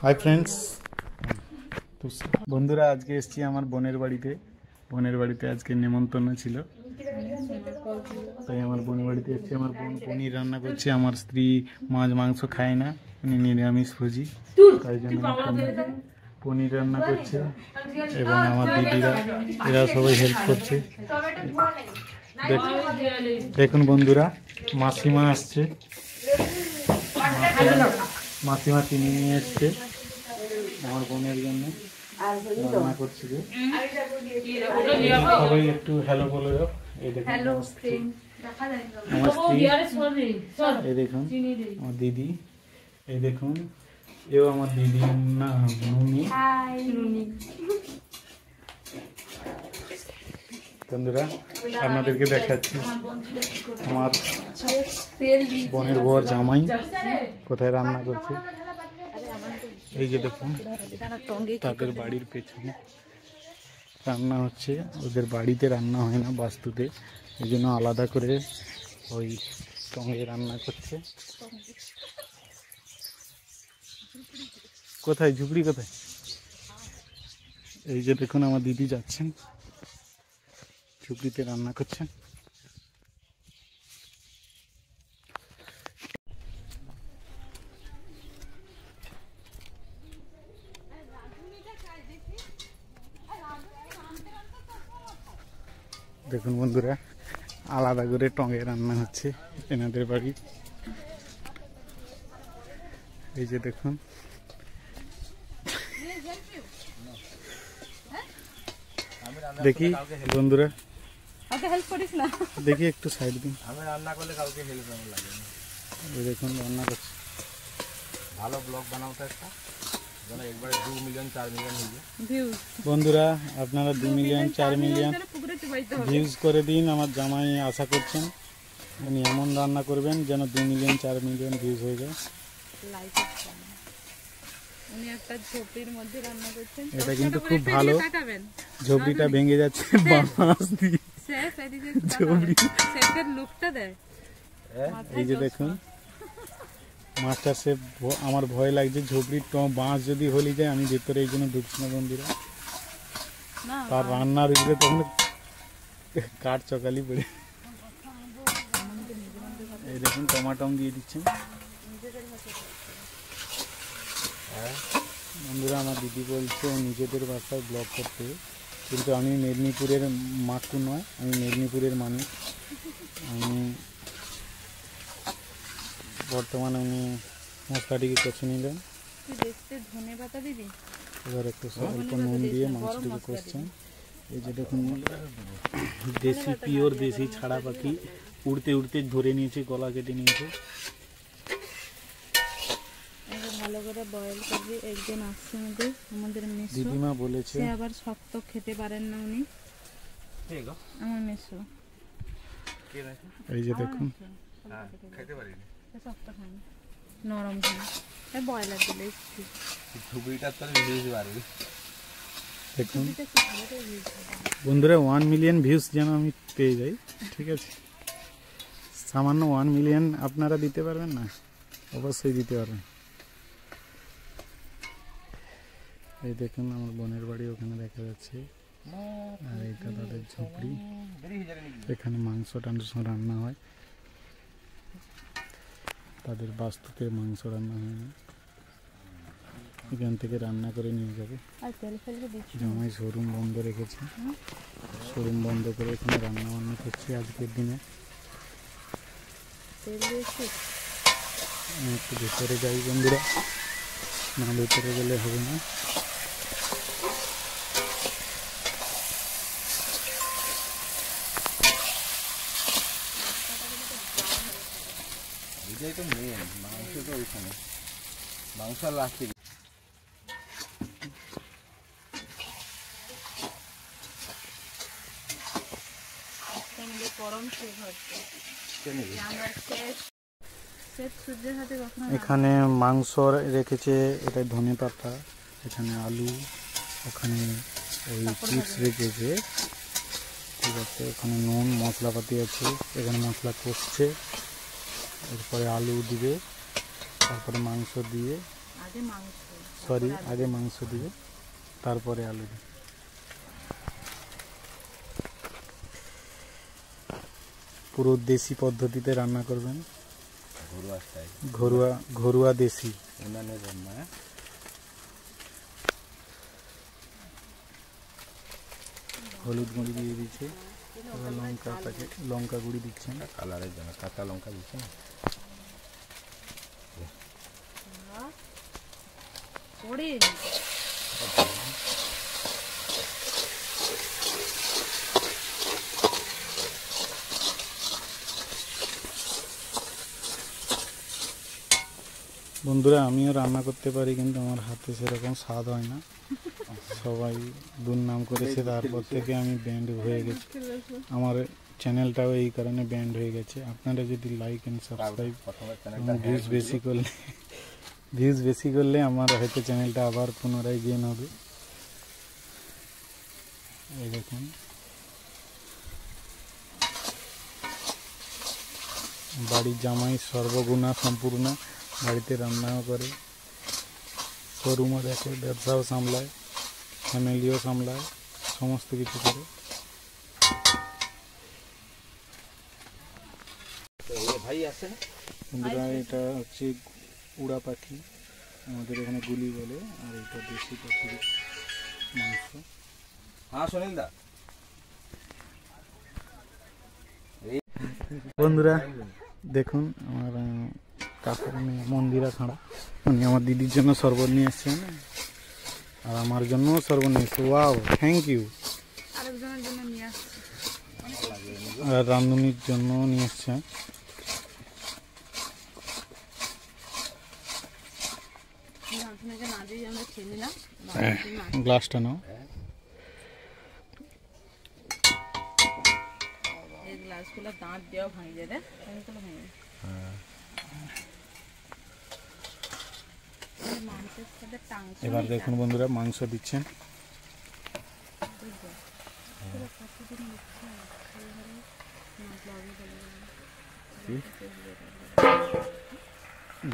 Hi friends, তো বন্ধুরা আজকে এসেছি আমার বোনের বাড়িতে আজকে নেমন্তন্ন ছিল, তাই আমার বোনের বাড়িতে এসেছি। আমার বোন পনির রান্না করছে। আমার স্ত্রী মাছ মাংস খায় না, উনি নিরামিষ ভোজি, তাই জন্য পনির রান্না করছে। এবং আমার দিদিরা এরা সবাই হেল্প করছে। দেখুন বন্ধুরা, মাসিমা আসছে, মাসিমা চিনি নিয়ে এসছে আমার বোনের জন্য, রান্না করছি। সবাই একটু হ্যালো বলে দাও। এই দেখুন আমার স্ত্রী, এই দেখুন আমার দিদি, এই দেখুন এও আমার দিদি না নুনি। বন্ধুরা আপনাদেরকে দেখাচ্ছি আমার বোনের বর জামাই কোথায় রান্না করছে। এই যে দেখুন তাদের বাড়ির পেছনে রান্না হচ্ছে। ওদের বাড়িতে রান্না হয় না, বাস্তুতে, এই জন্য আলাদা করে ওই টঙ্গে রান্না করছে। কোথায় ঝুপড়ি কোথায়? এই যে দেখুন আমার দিদি যাচ্ছেন, ঝুপড়িতে রান্না করছেন। দেখুন বন্ধুরা, আলাদা করে টঙ্গে রান্না হচ্ছে এনাদের বাড়ি। এই যে দেখুন, দেখি বন্ধুরা, দেখি একটু সাইড দিন। আমি রান্না করলে কাউকে হেল্প লাগে না। এই দেখুন রান্না করছে। ভালো ব্লগ বানাওতে একটা যেন একবারে 2 মিলিয়ন 4 মিলিয়ন হয়ে যায় বন্ধুরা, আপনারা 2 মিলিয়ন 4 মিলিয়ন ভিউজ করে দিন। আমার জামাই আশা করছেন উনি এমন রান্না করবেন যেন 2 মিলিয়ন 4 মিলিয়ন ভিউজ হয়ে যায়। উনি একটা ঝোপড়ির মধ্যে রান্না করছেন। এটা কিন্তু খুব ভালো, ঝোপড়িটা ভেঙে যাচ্ছে বাঁশ দিয়ে। শেফ এদিকে ঝোপড়ি শেফের লুকটা দেয়। এই যে দেখুন মাস্টার শেফ, আমার ভয় লাগছে ঝোপড়ির বাঁশ যদি হলি যায়, আমি ভেতরে এই জন্য ঢুকছি না বন্ধুরা। তার রান্নার উপরে তখন কাঠ চকালি পড়ে। এই দেখুন টমাটম দিয়ে দিচ্ছেন বন্ধুরা। আমার দিদি বলছে নিজেদের বাসায় ব্লগ করতে, কিন্তু আমি মেদিনীপুরের মাকু নয়, আমি মেদিনীপুরের মানুষ। আমি বর্তমানে উনি মশলাটিকে কষে নিলেন, এবার একটু অল্প নুন দিয়ে মাংসটিকে কষছেন। এই যে দেখুন দেশি, পিওর দেশি ছাড়া পাখি উড়তে উড়তে ধরে নিয়েছে, গলা কেটে নিয়েছে। ভালো করে বয়েল করবি। একজন আসছে আমাদের মেসো, দিদিমা বলেছে, সে আবার শক্ত খেতে পারেন না উনি। আমার মেসো, এই যে দেখুন খেতে পারি না, শক্ত খান, নরম খান, বয়লার দিলে ঝুপড়িটা তো ভিউজ বাড়বে। দেখুন বন্ধুরা, 1 মিলিয়ন ভিউজ যেন আমি পেয়ে যাই, ঠিক আছে? সামান্য 1 মিলিয়ন আপনারা দিতে পারবেন না? অবশ্যই দিতে পারবেন। এই দেখুন আমার বোনের বাড়ি ওখানে দেখা যাচ্ছে, আর এইটা তাদের ঝুপড়ি। এখানে মাংস টাংস রান্না হয়, তাদের বাস্তুতে মাংস রান্না হয় না, এখান থেকে রান্না করে নিয়ে যাবে। জামাই শোরুম বন্ধ রেখেছে, শোরুম বন্ধ করে এখানে রান্না বান্না করছে আজকের দিনে। একটু ভেতরে যাই বন্ধুরা, না ভেতরে গেলে হবে না। এটাই তো মেন, মাংস তো ওইখানে, মাংস লাস্টে। এখানে মাংস রেখেছে, এটা ধনে পাতা, এখানে আলু, ওখানে ওই চিপস রেখেছে, ঠিক আছে? ওখানে নুন মশলাপাতি আছে, এখানে মশলা কষছে, এরপরে আলু দিবে, তারপরে মাংস দিয়ে আগে মাংস, সরি আগে মাংস দিবে তারপরে আলু দিবে। পুরো দেশি পদ্ধতিতে রান্না করবেন, ঘরোয়া স্টাইল, ঘরোয়া ঘরোয়া দেশি। উনানের রান্না। হলুদ গুঁড়ি দিয়ে দিচ্ছে, এবার লঙ্কা গুঁড়ি দিচ্ছেন। কালারের জন্য কাঁচা লঙ্কা দিচ্ছে না। পড়ে বন্ধুরা আমিও রান্না করতে পারি, কিন্তু আমার হাতে সেরকম স্বাদ হয় না। সবাই দুর্নাম করেছে, তারপর থেকে আমি ব্যান্ড হয়ে গেছি। আমার চ্যানেলটাও এই কারণে ব্যান্ড হয়ে গেছে। আপনারা যদি লাইক অ্যান্ড সাবস্ক্রাইব ভিউজ বেশি করলে আমার হয়তো চ্যানেলটা আবার পুনরায় গেইন হবে। এই দেখুন বাড়ির জামাই সর্বগুণা সম্পূর্ণ, বাড়িতে রান্নাও করে, শোরুমও দেখে, ব্যবসাও সামলায়, ফ্যামিলিও সামলায়, সমস্ত কিছু করে। ভাই আছে বন্ধুরা এটা হচ্ছে উড়া পাখি, আমাদের এখানে গুলি বলে, আর এটা দেশি পাখির মাংস। হ্যাঁ সুনীল দা। বন্ধুরা দেখুন আমার কাকুর মেয়ে মন্দিরা খাঁড়া, উনি আমার দিদির জন্য শরবত নিয়ে এসছেন, আর আমার জন্যও শরবত নিয়ে এসছে। Wow, thank you. আরেকজনের জন্য নিয়ে আসছি। আর রান্ধুনির জন্য নিয়ে এসছে। রাঁধুনিকে না দিয়ে আমরা খেয়ে নিলাম। গ্লাসটা নাও। এই গ্লাসগুলো দাঁত দেওয়া ভাঙে যায়, দেখ এগুলো ভেঙে যায়। মাংসের সাথে টাংস এবার দেখুন বন্ধুরা মাংস দিচ্ছেন।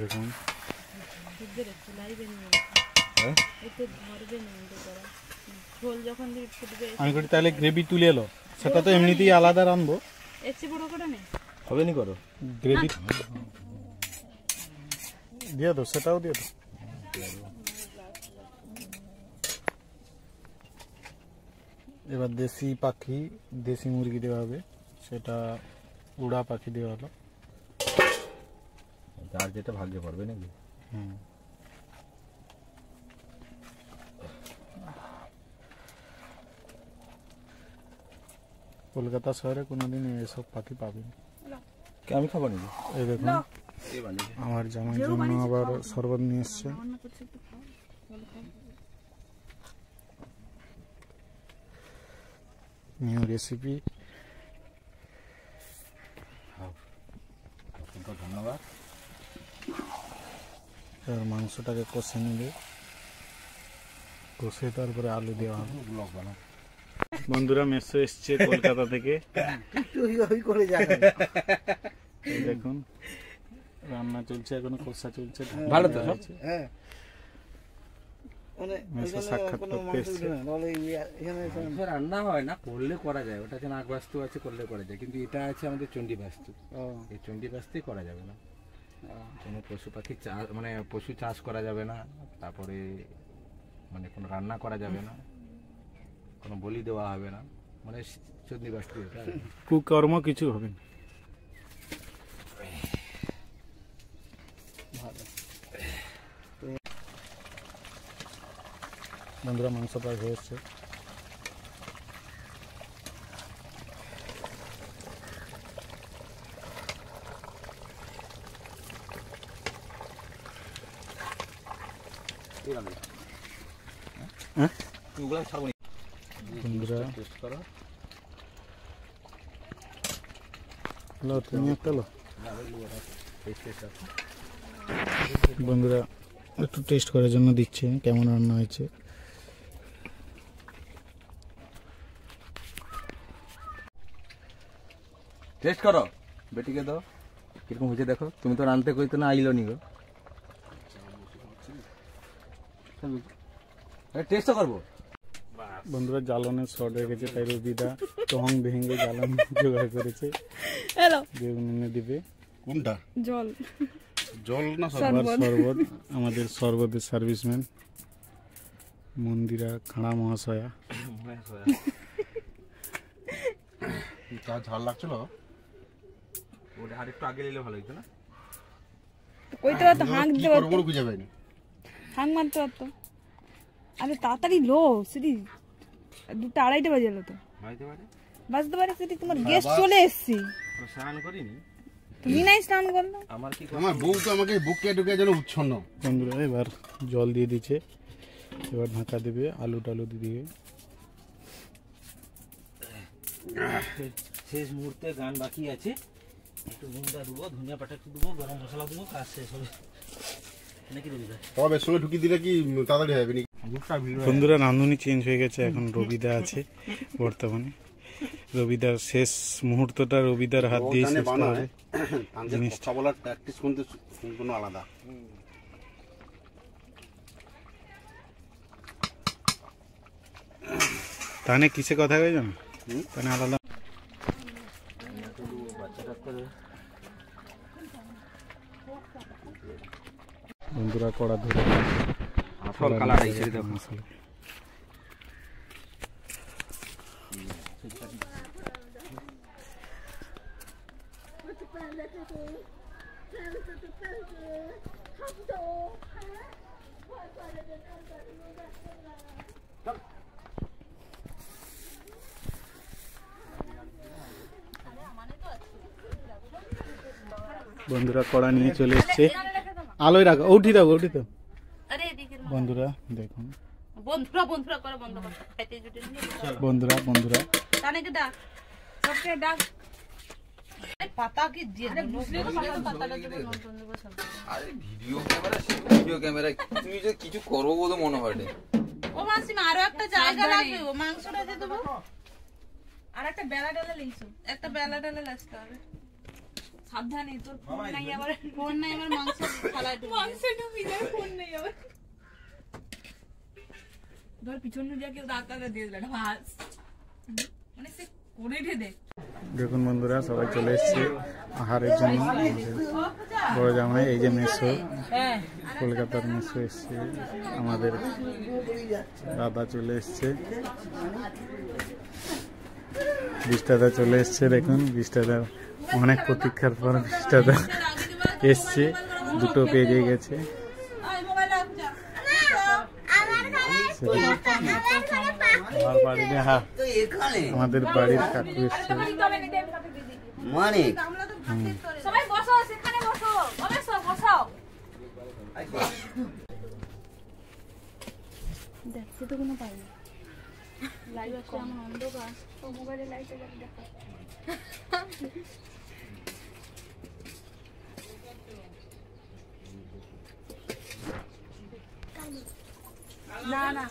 দেখুন ঝোল যখন ফুটবে আমি করি তাহলে গ্রেভি তুলে এলো, সেটা তো এমনিতেই আলাদা রানবো। এর চেয়ে বড় করে নেই, হবে নি করো গ্রেভি দিয়ে দাও, সেটাও দিয়ে দাও। এবার দেশি পাখি, দেশি মুরগি দেওয়া হবে, সেটা উড়া পাখি দেওয়া হলো। যার যেটা ভাগ্যে পড়বে নাকি। হুম, কলকাতা শহরে কোনোদিন এসব পাখি পাবেন। আমি খাবো নাকি। এই দেখুন আমার জামাইয়ের জন্য আবার শরবত নিয়ে এসছে। New recipe. ধন্যবাদ। এবার মাংসটাকে কষে নেবে, কষে তারপরে আলু দেওয়া হবে। ব্লগ বানাও। বন্ধুরা মেসো এসছে কলকাতা থেকে, এই দেখুন রান্না চলছে, এখনো কষা চলছে। ভালো তো সব? মেসো সাক্ষাৎ করতে এসছে। রান্না হয় না, করলে করা যায়। ওটা আছে নাগ বাস্তু আছে, করলে করা যায়, কিন্তু এটা আছে আমাদের চণ্ডী বাস্তু। এই চণ্ডী বাস্তুই করা যাবে না। কোনো পশু পাখি চাষ, মানে পশু চাষ করা যাবে না, তারপরে মানে কোনো রান্না করা যাবে না, কোনো বলি দেওয়া হবে না, মানে চণ্ডী বাস্তু এটা। কুকর্ম কিছু হবে না। বন্ধুরা মাংস প্রায় হয়ে এসছে। হ্যাঁ বন্ধুরা টেস্ট করো। হ্যালো, তুমি একটা লো। বন্ধুরা একটু টেস্ট করার জন্য দিচ্ছে কেমন রান্না হয়েছে। টেস্ট করো, বেটিকে দাও কিরকম হয়েছে দেখো। তুমি তো রাঁধতে কইতো না, আইলো নি গো। টেস্ট করবো। বন্ধুরা জ্বালনের শর্ট হয়ে গেছে, তাই রবিদা টং ভেঙে জ্বালন জোগাড় করেছে, বেগুন এনে দিবে। কোনটা জল জল না শরবত, আমাদের শরবতের সার্ভিসম্যান মন্দিরা খাড়া মহাশয়া। চা ঝাল লাগছিল, ওটা আরেকটু আগে নিলে ভালো হতো না? কইতে পারতো, হাঁক দিতে পারতো, কোনো খুঁজে পাইনি। হাঁক মারতে পারতো। আরে তাড়াতাড়ি লো সিরি, 2টা 2:30 বাজে তো, বাজতে পারে সিরি। তোমার গেস্ট চলে এসেছি, স্নান করিনি। তুমি নাই স্নান করলো। আমার কি আমার বউ তো আমাকে বুকে ঢুকে যেন উচ্ছন্ন। বন্ধুরা এবার জল দিয়ে দিচ্ছে, এবার ঢাকা দেবে, আলু টালু দিয়ে দিবে। শেষ মুহূর্তে গান বাকি আছে, একটু নুনটা দেবো, ধনিয়া পাতা একটু দেবো, গরম মশলা দেবো, কাজ শেষ হবে নাকি দেবী? তবে সঙ্গে ঢুকি দিলে কি তাড়াতাড়ি হবে নি? বন্ধুরা রাঁধুনি চেঞ্জ হয়ে গেছে, এখন রবিদা আছে বর্তমানে। রবিদার শেষ মুহূর্তটা রবিদার হাত দিয়ে শেষ হবে জিনিসটা। কথা বলার প্র্যাকটিস কিন্তু সম্পূর্ণ আলাদা। তাহলে কিসে কথা হয়ে জানো, তাহলে আলাদা। বন্ধুরা কড়া ধরে আসল কালার আইছে দেখো। বন্ধুরা কড়া নিয়ে চলে এসছে, আলোয় রাখো, উঠি দাও উঠি দাও। বন্ধুরা দেখুন, বন্ধুরা বন্ধুরা করে বন্ধ কর, খাইতে জুটে নি। বন্ধুরা বন্ধুরা তানেকে ডাক, সবকে ডাক। এই পাতা কি দিয়ে দিল, বুঝলে তো পাতাটা দেব নতুন দেব সব। আরে ভিডিও ক্যামেরা তুমি যে কিছু করবো বলে মনে হয় না। ও মাসিমা আরো একটা জায়গা লাগবে, ও মাংসটা দিয়ে দেবো। আর একটা বেলা ডালা লইছো, একটা বেলা ডালা লাগতে হবে। সাবধানে, তোর ফোন নাই আবার, ফোন নাই আবার, মাংস ফালাই দেব, মাংস ডুবি যাবে, ফোন নাই আবার। ধর পিছনে যা কেউ দাঁতাটা দিয়ে দিল ভাস, মানে সে করে দে। দেখুন বন্ধুরা সবাই চলে এসছে আহারের জন্য। বড় জামাই এই যে মেসো, কলকাতার মেসো এসছে, আমাদের দাদা চলে এসছে, বিষ্টাদা চলে এসছে। দেখুন বিষ্টাদা অনেক প্রতীক্ষার পর বিষ্টাদা এসছে, দুটো পেয়ে গেছে। আমার বাড়িতে আমাদের বাড়ির কাকু এসছে। সবাই বসো, সেখানে বসো, বসো বসো। দেখতে তো কোনো পাই না, লাইট আছে আমার অন্ধকার, তো মোবাইলে লাইটে দেখা। না না,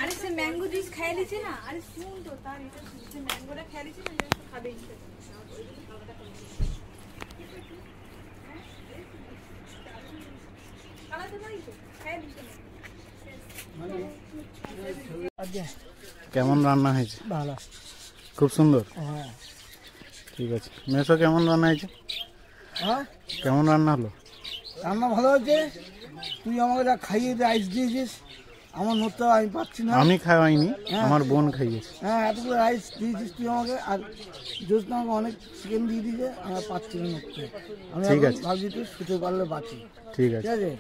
আরে সে ম্যাঙ্গো জুস খেয়ে নিছে না, আরে শুন তো, তার এটা সে ম্যাঙ্গোটা খেয়ে নিছে না, এটা খাবে ইচ্ছে। কেমন রান্না হয়েছে? ভালো, খুব সুন্দর। ঠিক আছে মেসো, কেমন রান্না হয়েছে? কেমন রান্না হলো? রান্না ভালো হয়েছে। তুই আমাকে যা খাইয়ে রাইস দিয়েছিস, আমার মতো আমি পাচ্ছি না। আমি খাওয়াইনি, আমার বোন খাইয়েছে। হ্যাঁ, এতগুলো রাইস দিয়েছিস তুই আমাকে, আর জোস তো আমাকে অনেক চিকেন দিয়ে দিয়েছে, আমার পাচ্ছি না মরতে। আমি ঠিক আছে, ভাবছি তুই শুতে পারলে বাঁচি। ঠিক ঠিক আছে, আছে।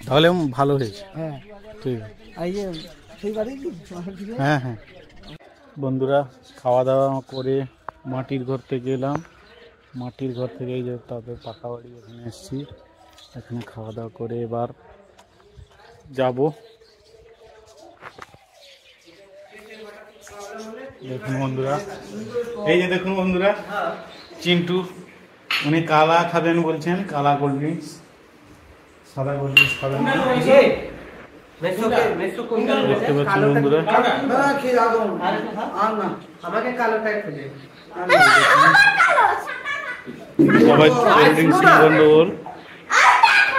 তাহলে ভালো হয়েছে। হ্যাঁ, ঠিক আছে, এই যে সেই বাড়ি কি? হ্যাঁ হ্যাঁ। বন্ধুরা খাওয়া দাওয়া করে মাটির ঘর থেকে এলাম, মাটির ঘর থেকে এই যে তাদের পাকা বাড়ি এখানে এসেছি, এখানে খাওয়া দাওয়া করে এবার যাব। দেখুন বন্ধুরা, এই যে দেখুন বন্ধুরা, চিন্টু উনি কালা খাবেন বলছেন, কালা কোল্ড ড্রিঙ্কস, সাদা কোল্ড ড্রিঙ্কস খাবেন না। দেখতে পাচ্ছেন বন্ধুরা, সবাই কোল্ড ড্রিঙ্কস গন্ডগোল,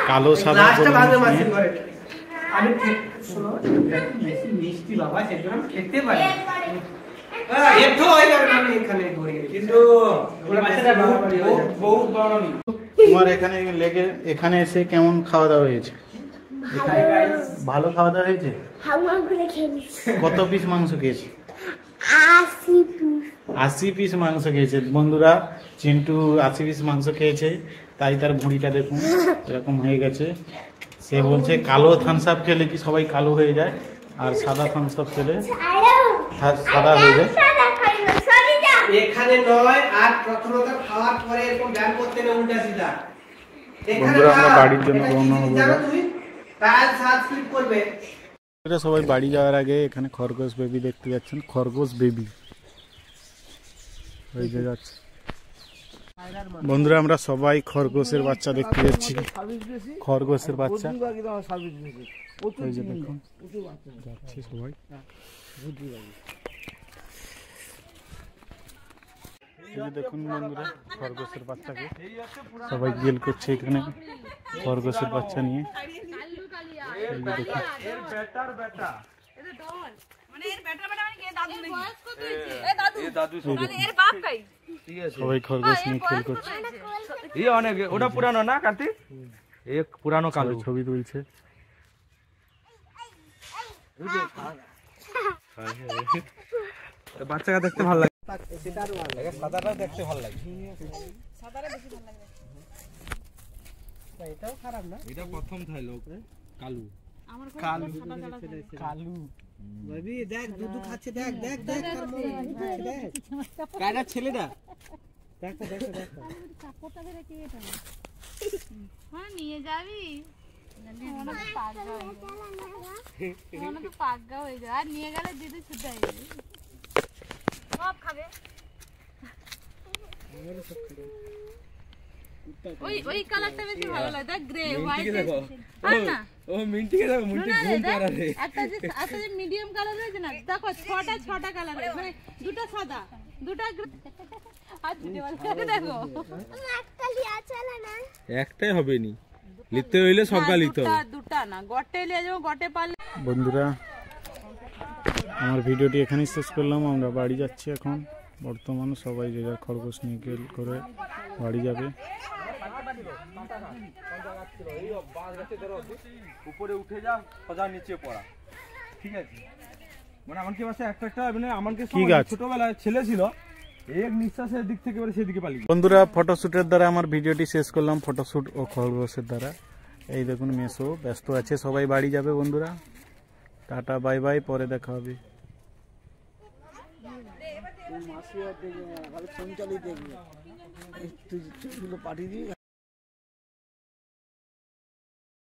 কালো সাদা আমি শোনো বেশি মিষ্টি বাবা সেজন্য আমি খেতে পারি একটু হয়ে যাবে আমি এখানে ধরে কিন্তু বহুত বড় নি তোমার এখানে লেগে এখানে এসে কেমন খাওয়া দাওয়া হয়েছে? এখানে ভালো খাওয়া দাওয়া হয়েছে? কত পিস মাংস খেয়েছে? 80 পিস মাংস খেয়েছে বন্ধুরা। চিন্টু 80 পিস মাংস খেয়েছে, তাই তার ভুঁড়িটা দেখুন এরকম হয়ে গেছে। সে বলছে কালো থামস আপ খেলে কি সবাই কালো হয়ে যায়, আর সাদা থামস আপ খেলে সাদা হয়ে যায়। এখানে নয় আর প্রথমত খাওয়ার পরে এরকম ব্যায়াম করতে না উল্টা সিধা। বন্ধুরা আমরা বাড়ির জন্য রওনা হবো। তুমি তার সাথ স্লিপ করবে। এটা সবাই বাড়ি যাওয়ার আগে এখানে খরগোশ বেবি দেখতে যাচ্ছেন, খরগোশ বেবি ওই যে যাচ্ছে। বন্ধুরা আমরা সবাই খরগোশের বাচ্চা দেখতে যাচ্ছি, খরগোশের বাচ্চা ওই যে দেখুন যাচ্ছে সবাই। এই যে দেখুন বন্ধুরা খরগোশের বাচ্চাকে সবাই গেল করছে এখানে খরগোশের বাচ্চা নিয়ে। এই যে দেখুন সবাই খরগোশ নিয়ে খেল করছে। অনেক ওটা পুরানো না কার্তিক, এক পুরানো কালো ছবি তুলছে। বাচ্চাকে দেখতে ভালো লাগে, সাদাটাও দেখতে ভালো লাগে। এটাও খারাপ না, এটা প্রথম থাইলো কালু কালু কালু বেবি দেখ দুধু খাচ্ছে, দেখ দেখ দেখ দেখ কাটা ছেলেটা দেখো দেখো দেখো কাপড়টা ধরে কি এটা হ্যাঁ নিয়ে যাবি মনে তো পাগা হয়ে যায়, আর নিয়ে গেলে দিদি ছুটে যাবে সব খাবে। ওই ওই কালারটা বেশি ভালো লাগে, দেখ গ্রে হোয়াইট না ও মিন্টিকে দেখো, মিন্টি ঘুম পাড়া রে। একটা যে মিডিয়াম কালার রয়েছে না, দেখো ছটা কালার আছে, মানে দুটো সাদা দুটো আর দুটো দেখো একটাই হবে নি, লিখতে হইলে সবটা লিখতে হবে। দুটা না গটে লিয়ে যাবো, গটে পারলে। বন্ধুরা আমার ভিডিওটি এখানেই শেষ করলাম। আমরা বাড়ি যাচ্ছি এখন বর্তমানে, সবাই যে যার খরগোশ নিয়ে গেল করে বাড়ি যাবে। উপরে উঠে যা, সোজা নিচে পড়া, ঠিক আছে? মানে আমার কি বাসা একটা একটা মানে আমার কি ছোটবেলায় ছেলে ছিল, এক নিঃশ্বাসের দিক থেকে সেদিকে পালিয়ে। বন্ধুরা ফটোশুটের দ্বারা আমার ভিডিওটি শেষ করলাম, ফটোশুট ও খরগোশের দ্বারা। এই দেখুন মেসো ব্যস্ত আছে, সবাই বাড়ি যাবে বন্ধুরা। টাটা বাই বাই, পরে দেখা হবে। মাসি আর দেখবে না, খালি ফোন চালিয়ে দেখবে, একটু পাঠিয়ে দিই।